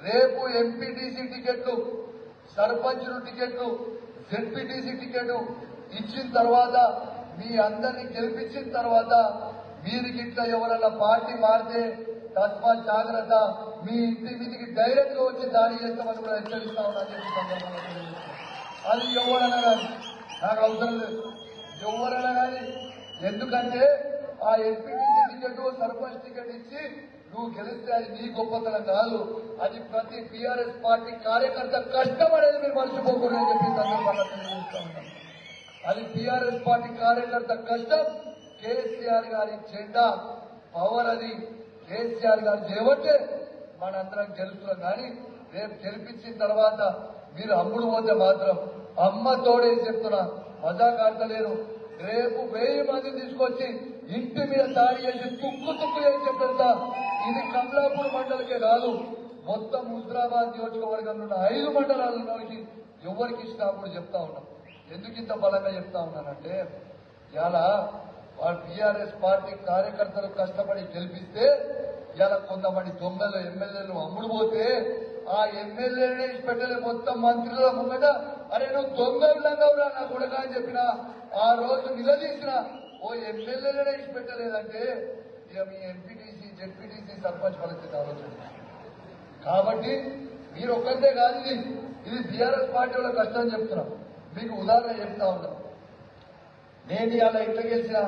రేపు ఎంపీటీసీ టికెట్లు, సర్పంచుల టికెట్లు, జెడ్పీటీసీ టికెట్ ఇచ్చిన తర్వాత మీ అందరినీ గెలిపించిన తర్వాత మీరు గిట్ల ఎవరన్నా పార్టీ మారితే తస్మాత్ జాగ్రత్త, మీ ఇంటి మీదికి డైరెక్ట్ గా వచ్చి దాడి చేస్తామని కూడా హెచ్చరిస్తా ఉన్నాను చెప్పి సందర్భంగా తెలియజేస్తాను. అది ఎవరన్నా కానీ నాకు అవసరం లేదు, ఎవరన్నా కానీ. ఎందుకంటే ఆ ఎంపీటీసీ టికెట్, సర్పంచ్ టికెట్ ఇచ్చి నువ్వు గెలిస్తే అది నీ గొప్పతనం కాదు, అది ప్రతి టీఆర్ఎస్ పార్టీ కార్యకర్త కష్టం అనేది మీరు మర్చిపోకూడదని చెప్పి సందర్భంగా తెలియజేస్తా ఉన్నాను. అది టీఆర్ఎస్ పార్టీ కార్యకర్త కష్టం. కేసీఆర్ గారి జెండా పవర్, అది కేసీఆర్ గారు చేయబట్టే మనందరం గెలుస్తున్నాం. కానీ రేపు గెలిపించిన తర్వాత మీరు అమ్ముడు పోతే మాత్రం అమ్మ తోడే చెప్తున్నా, మజాక్ ఆడతలేరు. రేపు 1000 మందిని తీసుకొచ్చి ఇంటి మీద దాడి చేసి తుక్కు చేసి చెప్తా. ఇది కమలాపూర్ మండలికే కాదు, మొత్తం హుజరాబాద్ నియోజకవర్గంలో ఉన్న 5 మండలాలలోకి ఎవరికి ఇచ్చినా కూడా చెప్తా ఉన్నాం. ఎందుకు ఇంత బలంగా చెప్తా ఉన్నానంటే, ఇలా వాళ్ళ టీఆర్ఎస్ పార్టీ కార్యకర్తలు కష్టపడి గెలిపిస్తే ఇలా కొంతమంది దొంగలు ఎమ్మెల్యేలు అమ్ముడు పోతే ఆ ఎమ్మెల్యేనే పెట్టలే మొత్తం మంత్రుల ముంగట, అరే నువ్వు దొంగలంగా నా కొడుక అని చెప్పిన ఆ రోజు నిలదీసిన ఓ ఎమ్మెల్యేలనే పెట్టలేదంటే ఇక మీ ఎంపీటీసీ, జెడ్పీటీసీ, సర్పంచ్ పరిస్థితి ఆలోచన. కాబట్టి మీరు ఒక్కరితే కాదు, ఇది బీఆర్ఎస్ పార్టీ వాళ్ళ కష్టం చెప్తున్నాం. మీకు ఉదాహరణ చెప్తా ఉన్నాం. నేను ఇలా ఇంట్లో గెలిచిన,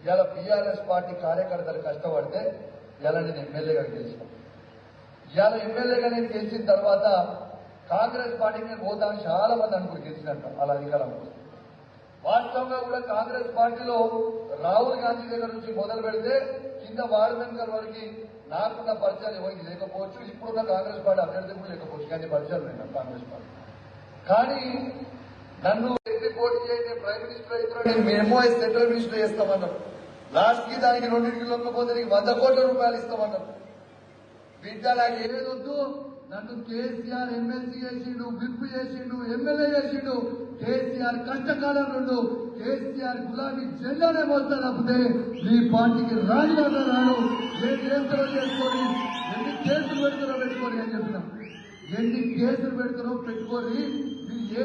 ఇలా బీఆర్ఎస్ పార్టీ కార్యకర్తలు కష్టపడితే ఇలా నేను ఎమ్మెల్యేగా గెలిచిన. ఇవాళ ఎమ్మెల్యేగా నేను గెలిచిన తర్వాత కాంగ్రెస్ పార్టీకి నేను పోతాను చాలా మంది అనుకుని గెలిచినట్ట అలా అధికారం. వాస్తవంగా కూడా కాంగ్రెస్ పార్టీలో రాహుల్ గాంధీ దగ్గర నుంచి మొదలు పెడితే కింద వార్డెన్కర్ వరకు నాకున్న పరిచయాలు ఎవరికి లేకపోవచ్చు, ఇప్పుడున్న కాంగ్రెస్ పార్టీ అభ్యర్థి కూడా లేకపోవచ్చు, కానీ పరిచయాలు లేదు కాంగ్రెస్ పార్టీ. కానీ నన్ను ఎన్ని పోటీ చేయండి, ప్రైమ్ మినిస్టర్ అయితే నేను ఎంఓఐ సెంట్రల్ మినిస్టర్ చేస్తామన్నారు. లాస్ట్ కి దానికి 2 లొక్కపోతే 100 కోట్ల రూపాయలు ఇస్తామన్నారు. బిడ్డ నాకు ఏది వద్దు, నన్ను కేసీఆర్ ఎమ్మెల్సీ చేసిండు, విప్ చేసిండు, ఎమ్మెల్యే చేసిండు. కేసీఆర్ కష్టకాలం నుండు కేసీఆర్ గులాబీ జెండానే మోస్తా తప్పితే ఈ పార్టీకి రాజీనామా రాడు. ఏం చేస్తారో చేసుకొని, ఎన్ని కేసులు పెడతారో పెట్టుకోని అని చెప్పిన. ఎన్ని కేసులు పెడతారో పెట్టుకొని